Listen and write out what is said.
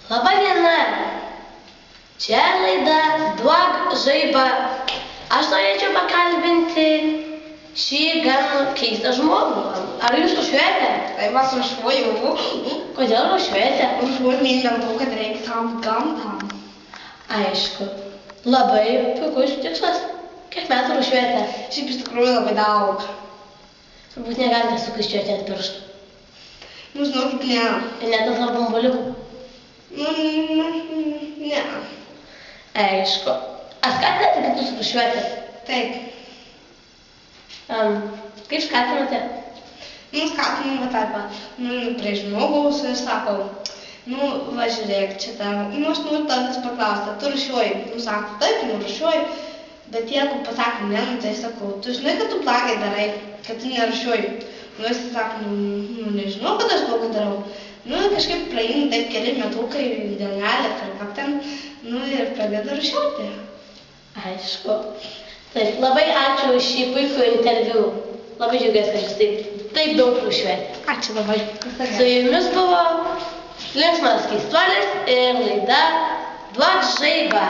Labą dieną. Čia laida Duok žaibą. Aš norėčiau pakalbinti šį gan keistą žmogų. Ar jūs rūšiuojate? Taip, aš rūšiuoju. Kodėl rūšiuojate? Rūšiuoju vien dėl to, kad reikia saugot gamtą. Aišku. Labai puikus tikslas. Kiek metų rūšiuojate? Šiaip iš tikrųjų labai daug. Turbūt negalite suskaičiuoti ant pirštų. Nu, žinokit, ne. Ir net ant bambuliukų. Ne. Aišku. Ar skatinate kitus rūšiuoti? Taip. Kaip skatinate? Skatinu va taip pat. Prie žmogaus ir sakau, va žiūrėk, čia tavo. Aš noriu tavęs paklausti, tu rūšiuoji? Sako, taip, rūšiuoju. Bet jeigu pasako ne, tai sakau, tu žinai, kad tu blogai darai, kad tu nerūšiuoji. Jis sako, nežinau, kad aš blogai darau. Kažkaip praeina taip keli metukai, dienelė, ar ką ten, ir pradeda rūšiuoti. Aišku. Taip, labai ačiū už šį puikų interviu. Labai džiaugiuosi, kad jūs taip daug rūšiuojate. Ačiū labai. Su jumis buvo Linksmas Keistuolis ir laida Duok žaibą.